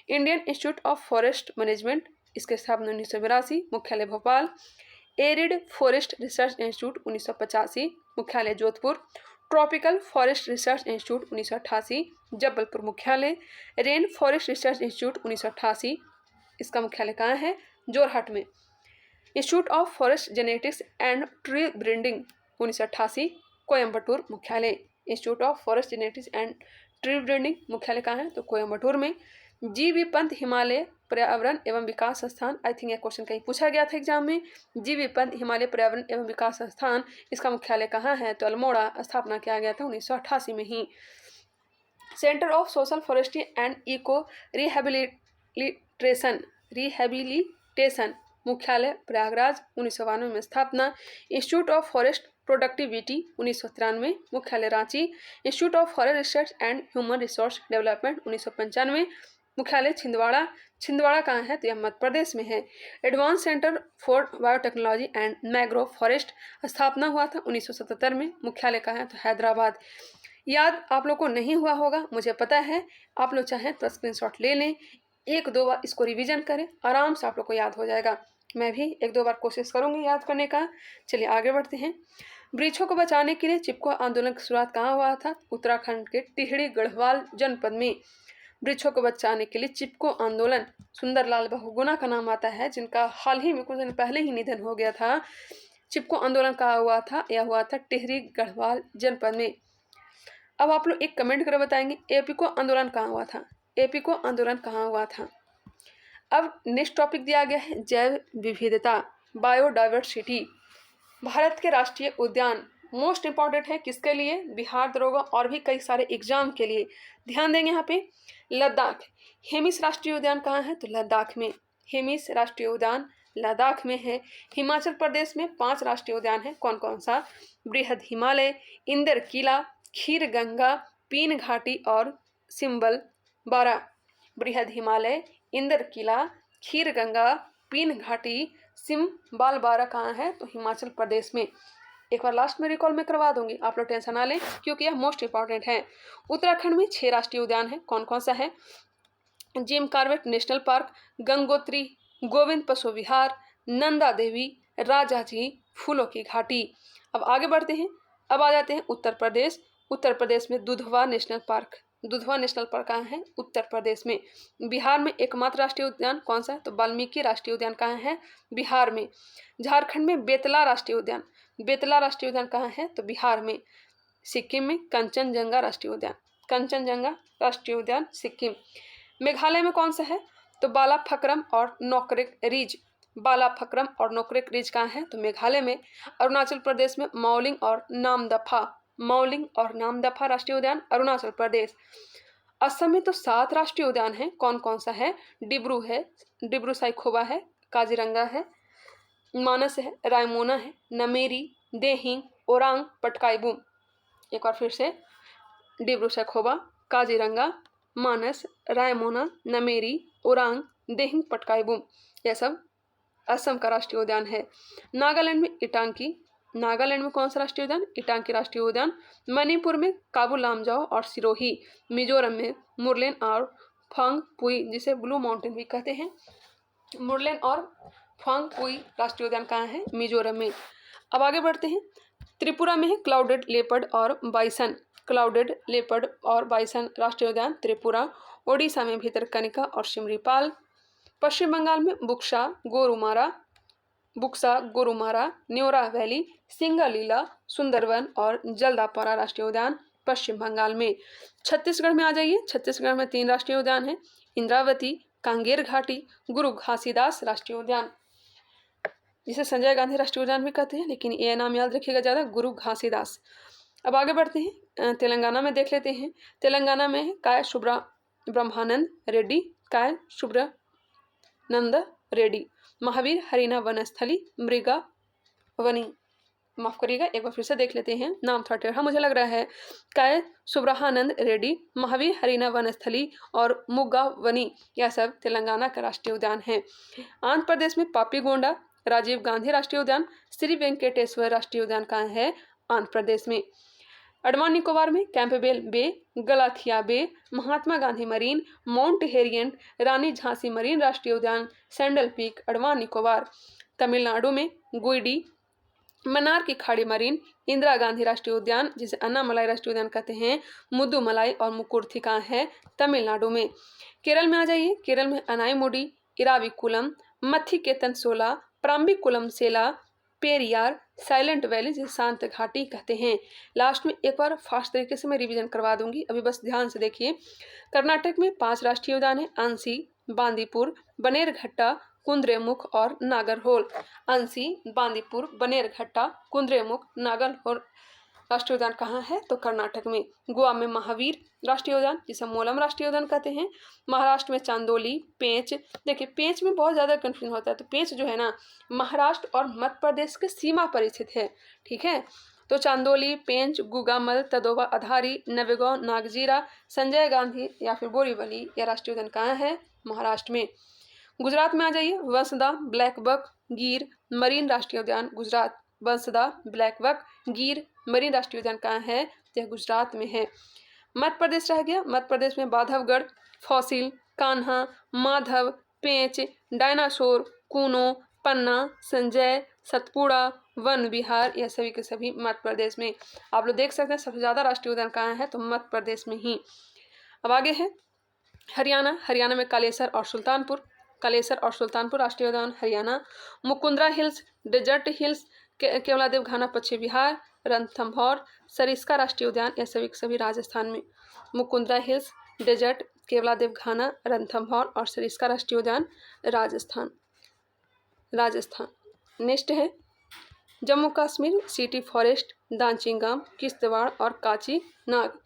Indian Institute of Forest Management, इसकी स्थापना 1982, मुख्यालय Bhopal. Arid Forest Research Institute 1985, मुख्यालय Jodhpur. Tropical Forest Research Institute 1988, Jabalpur मुख्यालय। रेन फॉरेस्ट रिसर्च इंस्टीट्यूट 1988, इसका मुख्यालय कहाँ है? जोरहाट में। Institute of Forest Genetics and Tree Breeding 1988, Coimbatore मुख्यालय। Institute of Forest Genetics and Tree Breeding, मुख्यालय कहाँ है? तो कोयम्बटूर में। जी.बी. पंत हिमालय पर्यावरण एवं विकास संस्थान, आई थिंक यह क्वेश्चन कहीं पूछा गया था एग्जाम में। जी.बी. पंत हिमालय पर्यावरण एवं विकास संस्थान, इसका मुख्यालय कहाँ है? तो अल्मोड़ा। स्थापना किया गया था 1988 में ही। Centre of Social Forestry and Eco Rehabilitation, मुख्यालय प्रयागराज। 1992 में स्थापना। इंस्टीट्यूट ऑफ फॉरेस्ट प्रोडक्टिविटी 1993, मुख्यालय Ranchi. Institute of forest research and human resource development 1995, मुख्यालय छिंदवाड़ा। छिंदवाड़ा कहाँ है? तो यह मध्य प्रदेश में है। Advance centre for biotechnology and mangrove forest, स्थापना हुआ था 1977 में, मुख्यालय कहाँ है? तो हैदराबाद। याद आप लोग को नहीं हुआ होगा, मुझे पता है। आप लोग चाहें तो स्क्रीनशॉट ले लें, एक दो बार इसको रिवीजन करें, आराम से आप लोग को याद हो जाएगा। मैं भी एक दो बार कोशिश करूंगी याद करने का। चलिए आगे बढ़ते हैं। वृक्षों को बचाने के लिए चिपको आंदोलन की शुरुआत कहाँ हुआ था? उत्तराखंड के टिहरी गढ़वाल जनपद में। वृक्षों को बचाने के लिए चिपको आंदोलन, सुंदरलाल बहुगुणा का नाम आता है, जिनका हाल ही में कुछ दिन पहले ही निधन हो गया था। चिपको आंदोलन कहाँ हुआ था? यह हुआ था टिहरी गढ़वाल जनपद में। अब आप लोग एक कमेंट कर बताएंगे एपीको आंदोलन कहाँ हुआ था? एपीको आंदोलन कहाँ हुआ था? अब नेक्स्ट टॉपिक दिया गया है जैव विविधता, बायोडाइवर्सिटी। भारत के राष्ट्रीय उद्यान मोस्ट इंपॉर्टेंट है किसके लिए? बिहार दरोगा और भी कई सारे एग्जाम के लिए। ध्यान देंगे यहाँ पे। लद्दाख, हेमिस राष्ट्रीय उद्यान कहाँ है? तो लद्दाख में। हेमिस राष्ट्रीय उद्यान लद्दाख में है। हिमाचल प्रदेश में 5 राष्ट्रीय उद्यान है। कौन कौन सा? बृहद हिमालय, इंदर किला, खीर गंगा, पीन घाटी और सिंबल बारा। बृहद हिमालय, इंदर किला, खीर गंगा, पीन घाटी, सिंबाल बारा कहाँ है? तो हिमाचल प्रदेश में। एक बार लास्ट में रिकॉल में करवा दूंगी, आप लोग टेंशन ना लें क्योंकि यह मोस्ट इंपॉर्टेंट है। उत्तराखंड में 6 राष्ट्रीय उद्यान है। कौन कौन सा है? Jim Corbett national park, Gangotri, Govind पशु विहार, नंदा देवी, राजाजी, फूलों की घाटी। अब आगे बढ़ते हैं। अब आ जाते हैं उत्तर प्रदेश। उत्तर प्रदेश में Dudhwa national park. Dudhwa national park कहाँ है? उत्तर प्रदेश में। बिहार में एकमात्र राष्ट्रीय उद्यान कौन सा है? तो वाल्मीकि राष्ट्रीय उद्यान कहाँ है? बिहार में। झारखंड में बेतला राष्ट्रीय उद्यान। बेतला राष्ट्रीय उद्यान कहाँ है? तो बिहार में। सिक्किम में कंचनजंगा राष्ट्रीय उद्यान। कंचनजंगा राष्ट्रीय उद्यान सिक्किम। मेघालय में कौन सा है? तो बालाफक्रम और नोकरेक रिज। बालाफक्रम और नोकरेक रिज कहाँ है? तो मेघालय में। अरुणाचल प्रदेश में मौलिंग और नामदफा। मौलिंग और नामदफा राष्ट्रीय उद्यान अरुणाचल प्रदेश। असम में तो 7 राष्ट्रीय उद्यान हैं। कौन कौन सा है? डिब्रू है, डिब्रू साइखोवा है, काजीरंगा है, मानस है, रायमोना है, नमेरी, देहिंग, ओरांग, पटकाईबूम। एक बार फिर से, डिब्रू साइखोवा, काजीरंगा, मानस, रायमोना, नमेरी, ओरांग, देहिंग, पटकाईबूम, यह सब असम का राष्ट्रीय उद्यान है। नागालैंड में इटांकी। नागालैंड में कौन सा राष्ट्रीय उद्यान? इटांकी राष्ट्रीय उद्यान। मणिपुर में काबू लामजाओ और सिरोही। मिजोरम में मुरलेन और फंगपुई, जिसे ब्लू माउंटेन भी कहते हैं। मुरलेन और फंगपुई राष्ट्रीय उद्यान कहाँ है? मिजोरम में। अब आगे बढ़ते हैं। त्रिपुरा में है क्लाउडेड लेपर्ड और बाइसन। क्लाउडेड लेपर्ड और बाइसन राष्ट्रीय उद्यान त्रिपुरा। ओडिशा में भितरकनिका और सिमरीपाल। पश्चिम बंगाल में बुक्सा गोरुमारा, न्योरा वैली, सिंगलीला, सुंदरवन और जल्दापारा राष्ट्रीय उद्यान पश्चिम बंगाल में। छत्तीसगढ़ में आ जाइए। छत्तीसगढ़ में 3 राष्ट्रीय उद्यान हैं। इंद्रावती, कांगेर घाटी, गुरु घासीदास राष्ट्रीय उद्यान। जिसे संजय गांधी राष्ट्रीय उद्यान भी कहते हैं, लेकिन ये नाम याद रखिएगा ज़्यादा, गुरु घासीदास। अब आगे बढ़ते हैं, तेलंगाना में देख लेते हैं। तेलंगाना में है काय ब्रह्मानंद रेड्डी, काय शुभ्रानंद रेड्डी, महावीर हरिना वनस्थली, मृगा वनी, माफ करिएगा एक बार फिर से देख लेते हैं, नाम थोड़ा टेढ़ा मुझे लग रहा है। काय सुब्रहानंद रेड्डी, महावीर हरिना वनस्थली और मुग्गा वनी, यह सब तेलंगाना का राष्ट्रीय उद्यान है। आंध्र प्रदेश में पापीगोंडा राजीव गांधी राष्ट्रीय उद्यान, श्री वेंकटेश्वर राष्ट्रीय उद्यान कहाँ है? आंध्र प्रदेश में। अंडमान निकोबार में Campbell Bay, Galathea Bay, Mahatma Gandhi Marine, Mount Harriet, Rani Jhansi marine राष्ट्रीय उद्यान, सैंडल पीक, अंडमान निकोबार। तमिलनाडु में गुइडी, मन्नार की खाड़ी मरीन, इंदिरा गांधी राष्ट्रीय उद्यान जिसे अन्नामलाई राष्ट्रीय उद्यान कहते हैं, मुद्दुमलाई और मुकुर्थी कहाँ है? तमिलनाडु में। केरल में आ जाइए, केरल में अनाईमुडी, इराविकुलम, मथिकेतन सोला, प्राम्बिकुलम सेला, पेरियार, साइलेंट वैली जिसे शांत घाटी कहते हैं। लास्ट में एक बार फास्ट तरीके से मैं रिवीजन करवा दूंगी, अभी बस ध्यान से देखिए। कर्नाटक में 5 राष्ट्रीय उद्यान है, अंसी, बांदीपुर, बनेरघट्टा, कुंद्रेमुख और नागरहोल। अंसी, बांदीपुर, बनेरघट्टा, कुंद्रेमुख, नागरहोल राष्ट्रीय उद्यान कहाँ है? तो कर्नाटक में। गोवा में महावीर राष्ट्रीय उद्यान जिसे मोलम राष्ट्रीय उद्यान कहते हैं। महाराष्ट्र में चांदोली, पेंच। देखिए पेंच में बहुत ज़्यादा कन्फ्यूजन होता है, तो पेंच जो है ना महाराष्ट्र और मध्य प्रदेश के सीमा पर स्थित है, ठीक है। तो चांदोली, पेंच, गुगामल, तदोबा, अधारी, नवेगांव, नागजीरा, संजय गांधी या फिर बोरीवली, यह राष्ट्रीय उद्यान कहाँ है? महाराष्ट्र में। गुजरात में आ जाइए, वंसदा, ब्लैक बक, गिर मरीन राष्ट्रीय उद्यान, गुजरात। वंसदा, ब्लैक बक, गिर मरीन राष्ट्रीय उद्यान कहाँ है? यह गुजरात में है। मध्य प्रदेश रह गया, मध्य प्रदेश में बांधवगढ़, फॉसिल, कान्हा, माधव, पेंच, डायनासोर, कूनो, पन्ना, संजय, सतपुड़ा, वन विहार, यह सभी के सभी मध्य प्रदेश में। आप लोग देख सकते हैं सबसे ज़्यादा राष्ट्रीय उद्यान कहाँ है? तो मध्य प्रदेश में ही। अब आगे है हरियाणा, हरियाणा में कालेसर और सुल्तानपुर, कालेसर और सुल्तानपुर राष्ट्रीय उद्यान Haryana. Mukundra Hills, Desert Hills, Keoladeo Ghana Paschim Bihar, Ranthambore, Sariska राष्ट्रीय उद्यान, यह सभी सभी राजस्थान में। मुकुंदरा हिल्स, डेजर्ट, केवलादेव घाना, रणथंभौर और सरिस्का राष्ट्रीय उद्यान राजस्थान। नेक्स्ट है जम्मू कश्मीर, सिटी फॉरेस्ट, दांचीगाम, किश्तवाड़ और काची नाग।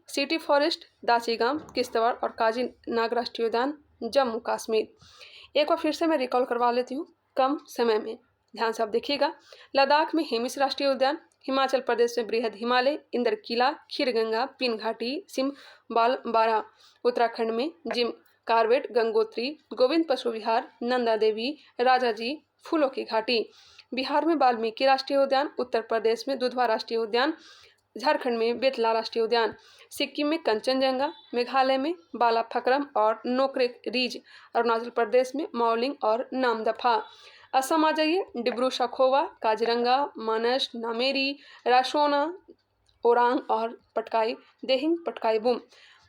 सिटी फॉरेस्ट, दांचीगाम, किश्तवाड़ और काजी नाग राष्ट्रीय उद्यान जम्मू कश्मीर। एक बार फिर से मैं रिकॉल करवा लेती हूँ कम समय में, ध्यान से आप देखिएगा। लद्दाख में हेमिस राष्ट्रीय उद्यान, हिमाचल प्रदेश में बृहद हिमालय, इंद्रकिला, खीरगंगा, पिन घाटी, सिमबाल बारा। उत्तराखंड में जिम कार्बेट, गंगोत्री, गोविंद पशु विहार, नंदा देवी, राजाजी, फूलों की घाटी। बिहार में वाल्मीकि राष्ट्रीय उद्यान, उत्तर प्रदेश में दुधवा राष्ट्रीय उद्यान, झारखंड में बेतला राष्ट्रीय उद्यान, सिक्किम में कंचनजंगा, मेघालय में बालाफक्रम और नोक्रेक रिज, अरुणाचल प्रदेश में मौलिंग और नामदफा। असम आ जाइए, डिब्रू सखोवा, काजीरंगा, मानस, नामेरी, राशोना, ओरांग और पटकाई देहिंग पटकाई बुम।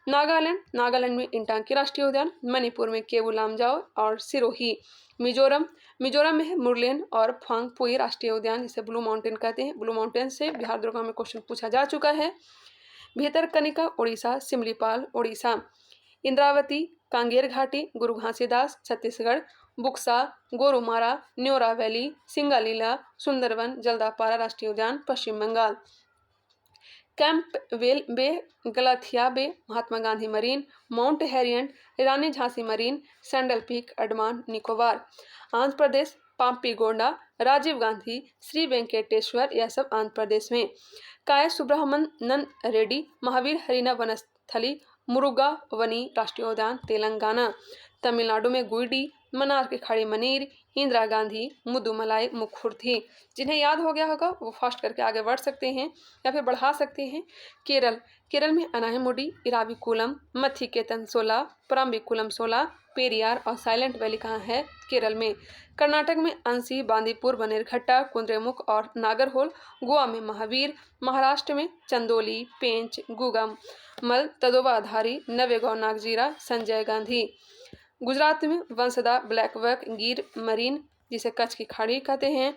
नागालैंड में इंटांकी राष्ट्रीय उद्यान, मणिपुर में केवू लामजाओ और सिरोही। मिजोरम में है मुरलेन और फांगपुई राष्ट्रीय उद्यान जिसे ब्लू माउंटेन कहते हैं। ब्लू माउंटेन से बिहार दुर्गा में क्वेश्चन पूछा जा चुका है। भितरकनिका उड़ीसा, सिमलीपाल उड़ीसा। इंद्रावती, कांगेर घाटी, गुरु घासीदास छत्तीसगढ़, बुक्सा, गोरुमारा, न्योरा वैली, सिंगालीला, सुंदरवन, जल्दापारा राष्ट्रीय उद्यान Paschim Bengal. Campbell Bay, Galathea Bay, Mahatma Gandhi Marine, Mount Harriet, Rani Jhansi Marine, Saddle Peak, Andaman Nicobar. Andhra Pradesh, Papikonda, Rajiv Gandhi, Shri Venkateswara, यह सब आंध्र प्रदेश में। काय सुब्रह्मण्यन रेड्डी, महावीर हरिना वनस्थली, मुरुगा वनी राष्ट्रीय उद्यान तेलंगाना। तमिलनाडु में गुइडी, मन्नार की खाड़ी मनीर, इंदिरा गांधी, मुद्दुमलाई, मुखुर्थी। जिन्हें याद हो गया होगा वो फास्ट करके आगे बढ़ सकते हैं या फिर बढ़ा सकते हैं। केरल में अनाईमुडी, इराविकुलम, मथिकेतन सोला, प्राम्बिकुलम सोला, पेरियार और साइलेंट वैली कहाँ है? केरल में। कर्नाटक में अंसी, बांदीपुर, बनेरघट्टा, कुंद्रेमुख और नागरहोल। गोवा में महावीर। महाराष्ट्र में चंदोली, पेंच, गुगामल, तदोबा, अधारी, नवेगांव, नागजीरा, संजय गांधी। गुजरात में वंसदा, ब्लैक बक, गिर मरीन जिसे कच्छ की खाड़ी कहते हैं,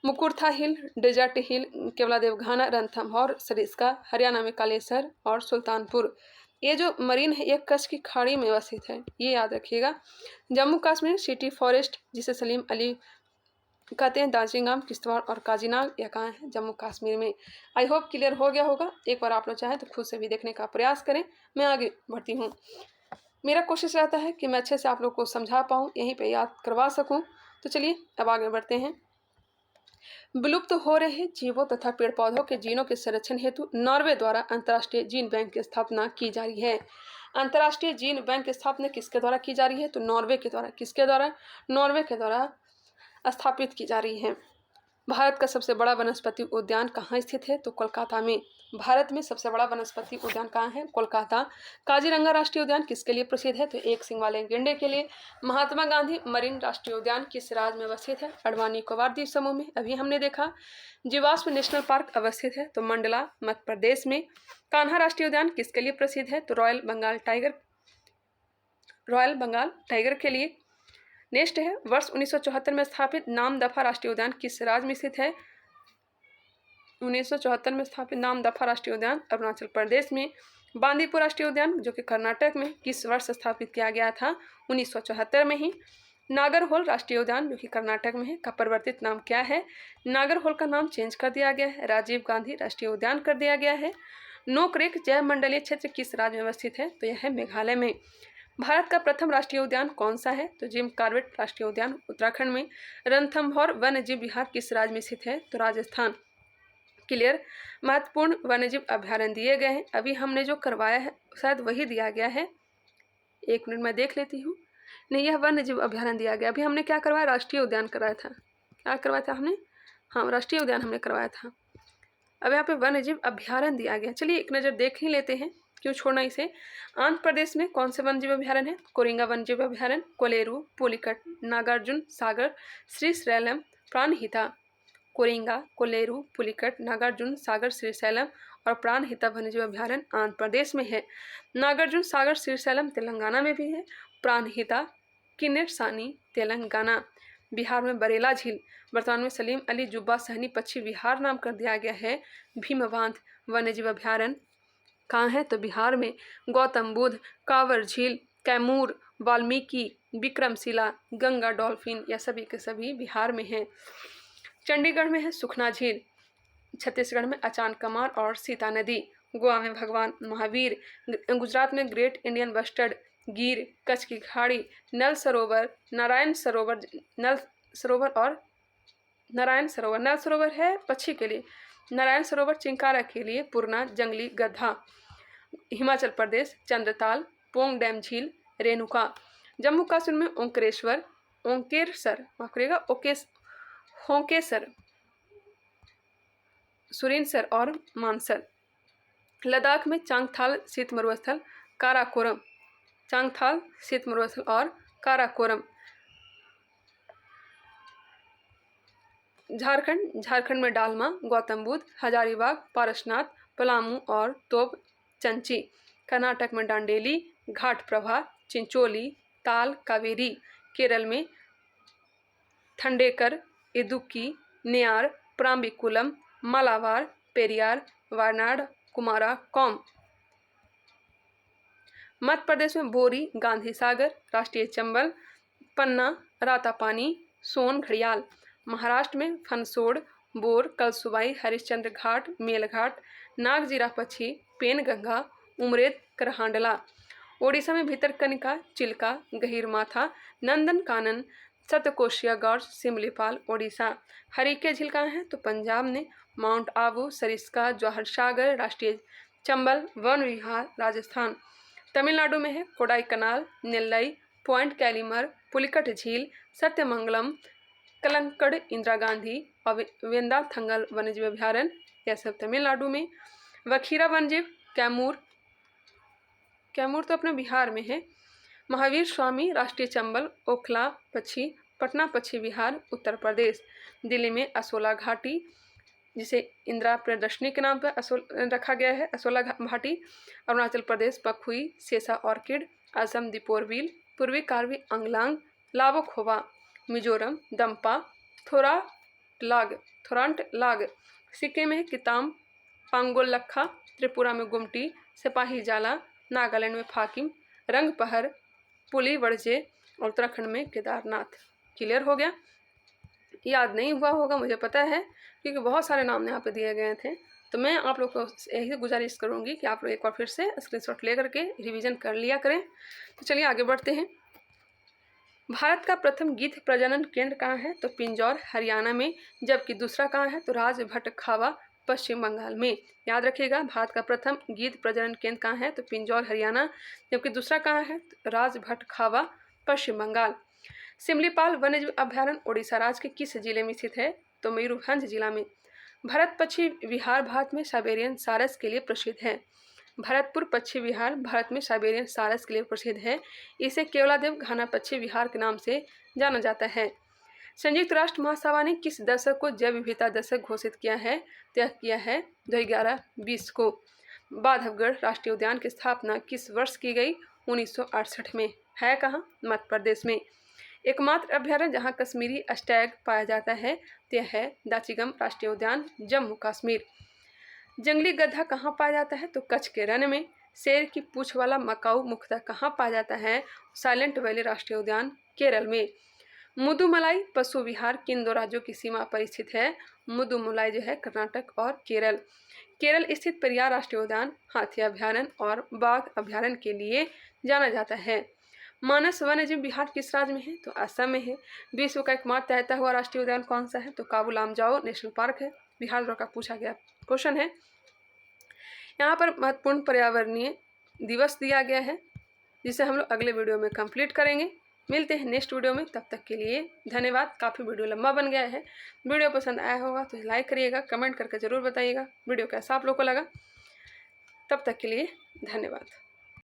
मुकुरथा हिल, डेजर्ट हिल, केवलादेव घाना, रणथंभौर, सरिस्का। हरियाणा में कालेसर और सुल्तानपुर। ये जो मरीन है ये कच्छ की खाड़ी में अवस्थित है, ये याद रखिएगा। जम्मू कश्मीर, सिटी फॉरेस्ट जिसे सलीम अली कहते हैं दार्जिलिंग, किश्तवाड़ और काजीनाग, यह कहाँ है? जम्मू कश्मीर में। आई होप क्लियर हो गया होगा। एक बार आप लोग चाहें तो खुद से भी देखने का प्रयास करें। मैं आगे बढ़ती हूँ। मेरा कोशिश रहता है कि मैं अच्छे से आप लोग को समझा पाऊँ, यहीं पे याद करवा सकूँ। तो चलिए अब आगे बढ़ते हैं। विलुप्त हो रहे जीवों तथा पेड़ पौधों के जीनों के संरक्षण हेतु नॉर्वे द्वारा अंतर्राष्ट्रीय जीन बैंक की स्थापना की जा रही है। अंतर्राष्ट्रीय जीन बैंक की स्थापना किसके द्वारा की जा रही है? तो नॉर्वे के द्वारा। किसके द्वारा? नॉर्वे के द्वारा स्थापित की जा रही है। भारत का सबसे बड़ा वनस्पति उद्यान कहाँ स्थित है? तो कोलकाता में। भारत में सबसे बड़ा वनस्पति उद्यान कहाँ है? कोलकाता। काजीरंगा राष्ट्रीय उद्यान किसके लिए प्रसिद्ध है? तो एक सिंग वाले गैंडे के लिए। महात्मा गांधी मरीन राष्ट्रीय उद्यान किस राज्य में अवस्थित है? अंडमान निकोबार द्वीप समूह में। अभी हमने देखा। जीवाश्म नेशनल पार्क अवस्थित है तो मंडला मध्य प्रदेश में। कान्हा राष्ट्रीय उद्यान किसके लिए प्रसिद्ध है? तो रॉयल बंगाल टाइगर के लिए। नेक्स्ट है, वर्ष 1974 में स्थापित नामदफा राष्ट्रीय उद्यान किस राज्य में स्थित है? 1974 में स्थापित नामदफा राष्ट्रीय उद्यान अरुणाचल प्रदेश में। बांदीपुर राष्ट्रीय उद्यान जो कि कर्नाटक में किस वर्ष स्थापित किया गया था? 1974 में ही। नागरहोल राष्ट्रीय उद्यान जो कि कर्नाटक में है, का परिवर्तित नाम क्या है? नागरहोल का नाम चेंज कर दिया गया है, राजीव गांधी राष्ट्रीय उद्यान कर दिया गया है। नोकरेक जैव मंडलीय क्षेत्र किस राज्य में अवस्थित है? तो यह है मेघालय में। भारत का प्रथम राष्ट्रीय उद्यान कौन सा है? तो जिम कॉर्बेट राष्ट्रीय उद्यान उत्तराखंड में। रणथंभौर वन्यजीव विहार किस राज्य में स्थित है? तो राजस्थान। क्लियर। महत्वपूर्ण वन्यजीव अभ्यारण्य दिए गए हैं। अभी हमने जो करवाया है शायद वही दिया गया है, एक मिनट में देख लेती हूँ। नहीं, यह वन्यजीव अभ्यारण्य दिया गया। अभी हमने क्या करवाया? राष्ट्रीय उद्यान कराया था। क्या करवाया था हमने? हाँ, राष्ट्रीय उद्यान हमने करवाया था। अब यहाँ पे वन्यजीव अभ्यारण्य दिया गया। चलिए एक नज़र देख ही लेते हैं, क्यों छोड़ना इसे। आंध्र प्रदेश में कौन से वन्यजीव अभ्यारण्य है? कोरिंगा वन्यजीव अभ्यारण्य, कोलेरू, पुलिकट, नागार्जुन सागर, श्रीशैलम, प्राणहिता। कोरिंगा, कोलेरू, पुलिकट, नागार्जुन सागर, श्रीशैलम और प्राणहिता वन्यजीव अभ्यारण्य आंध्र प्रदेश में है। नागार्जुन सागर श्रीशैलम तेलंगाना में भी है। प्राणहिता किन्नरसानी तेलंगाना। बिहार में बरेला झील, वर्तमान में सलीम अली जुब्बा सहनी पक्षी विहार नाम कर दिया गया है। भीमबांध वन्यजीव अभ्यारण्य कहाँ है? तो बिहार में। गौतम बुद्ध, कांवर झील, कैमूर, वाल्मीकि, विक्रमशिला, गंगा डॉल्फिन, यह सभी के सभी बिहार में है। चंडीगढ़ में है सुखना झील। छत्तीसगढ़ में अचान कमार और सीता नदी। गोवा में भगवान महावीर। गुजरात में ग्रेट इंडियन बस्टर्ड गिर, कच्छ की खाड़ी, नल सरोवर, नारायण सरोवर, नल सरोवर है पक्षी के लिए, नारायण सरोवर चिंकारा के लिए, पूर्णा जंगली गधा। हिमाचल प्रदेश चंद्रताल, पोंग डैम झील, रेणुका। जम्मू कश्मीर में होंकेसर, सुरिनसर और मानसर। लद्दाख में चांगथाल शीत मरुस्थल, काराकोरम। चांगथाल शीत मरुस्थल और काराकोरम। झारखंड में डालमा, गौतम बुद्ध, हजारीबाग, पारसनाथ, पलामू और तोप चंची। कर्नाटक में डांडेली, घाट प्रभा, चिंचोली, ताल, कावेरी। केरल में थंडेकर, इदुक्की, नेयार, प्राम्बिकुलम, मालाबार, पेरियार, वायनाड, कुमारा, कौम। मध्य प्रदेश में बोरी, गांधी सागर, राष्ट्रीय चंबल, पन्ना, रातापानी, सोन घड़ियाल। महाराष्ट्र में फनसोड़, बोर, कलसुबाई, हरिश्चंद्र घाट, मेलघाट, नागजीरा पक्षी, पेनगंगा, उमरेद, करहांडला। ओडिशा में भितरकनिका, चिल्का, गहीरमाथा, नंदनकानन, सप्तकोशिया गॉर्ज, सिमलीपाल, ओडिशा। हरिके झील कहाँ है? तो पंजाब में। माउंट आबू, सरिस्का, जवाहर सागर, राष्ट्रीय चंबल वन विहार, राजस्थान। तमिलनाडु में है कोडाई कनाल, नेल्लई, पॉइंट कैलीमर, पुलिकट झील, सत्यमंगलम, कलंकड़, इंदिरा गांधी और वेंदाथंगल वन्यजीव अभ्यारण्य, यह सब तमिलनाडु में। वखीरा वन्यजीव कैमूर तो अपने बिहार में है। महावीर स्वामी राष्ट्रीय चंबल, ओखला पक्षी, पटना पक्षी विहार, उत्तर प्रदेश। दिल्ली में असोला घाटी, जिसे इंदिरा प्रदर्शनी के नाम पर रखा गया है, असोला घाटी। अरुणाचल प्रदेश पखुई, सेसा ऑर्किड, असम दीपोरबिल, पूर्वी कार्बी अंगलांग, लावोखोवा। मिजोरम दम्पा, थोरांटलाग। सिक्किम में किताम, पांगोलखा। त्रिपुरा में गुमटी, सिपाही जाला। नागालैंड में फाकिम, रंगपहर, पुली वड़जे और उत्तराखंड में केदारनाथ। क्लियर हो गया। याद नहीं हुआ होगा, मुझे पता है, क्योंकि बहुत सारे नाम यहाँ पे दिए गए थे। तो मैं आप लोग को यही गुजारिश करूँगी कि आप लोग एक बार फिर से स्क्रीनशॉट ले करके रिवीजन कर लिया करें। तो चलिए आगे बढ़ते हैं। भारत का प्रथम गीत प्रजनन केंद्र कहाँ है? तो पिंजौर हरियाणा में। जबकि दूसरा कहाँ है? तो राजभट खावा पश्चिम बंगाल में। याद रखिएगा, भारत का प्रथम गीत प्रजनन केंद्र कहाँ है? तो पिंजौर हरियाणा। जबकि दूसरा कहाँ है? तो राजभट खावा पश्चिम बंगाल। सिमलीपाल वन्यजीव अभ्यारण्य उड़ीसा राज्य के किस जिले में स्थित है? तो मयूरभंज जिला में। भरत पक्षी विहार भारत में साइबेरियन सारस के लिए प्रसिद्ध है। भरतपुर पक्षी विहार भारत में साइबेरियन सारस के लिए प्रसिद्ध है। इसे केवलादेव घाना पक्षी विहार के नाम से जाना जाता है। संयुक्त राष्ट्र महासभा ने किस दशक को जैव विविधता दशक घोषित किया है? तय किया है 2011-20 को। बांधवगढ़ राष्ट्रीय उद्यान की स्थापना किस वर्ष की गई? 1968 में। है कहाँ? मध्य प्रदेश में। एकमात्र अभ्यारण्य जहाँ कश्मीरी स्टैग पाया जाता है यह है दाचिगम राष्ट्रीय उद्यान, जम्मू कश्मीर। जंगली गधा कहाँ पाया जाता है? तो कच्छ के रण में। शेर की पूंछ वाला मकाऊ मुख्यतः कहाँ पाया जाता है? साइलेंट वैली राष्ट्रीय उद्यान, केरल में। मुदुमलाई पशु विहार किन दो राज्यों की सीमा पर स्थित है? मुदुमलाई जो है कर्नाटक और केरल। केरल स्थित पेरियार राष्ट्रीय उद्यान हाथी अभ्यारण्य और बाघ अभ्यारण्य के लिए जाना जाता है। मानस वन्यजीव विहार किस राज्य में है? तो असम में है। विश्व का एकमात्र तैरता हुआ राष्ट्रीय उद्यान कौन सा है? तो काबू लामजाओ नेशनल पार्क है। बिहार द्वारा का पूछा गया क्वेश्चन है। यहाँ पर महत्वपूर्ण पर्यावरणीय दिवस दिया गया है, जिसे हम लोग अगले वीडियो में कंप्लीट करेंगे। मिलते हैं नेक्स्ट वीडियो में, तब तक के लिए धन्यवाद। काफ़ी वीडियो लंबा बन गया है। वीडियो पसंद आया होगा तो लाइक करिएगा, कमेंट करके ज़रूर बताइएगा वीडियो कैसा आप लोग को लगा। तब तक के लिए धन्यवाद।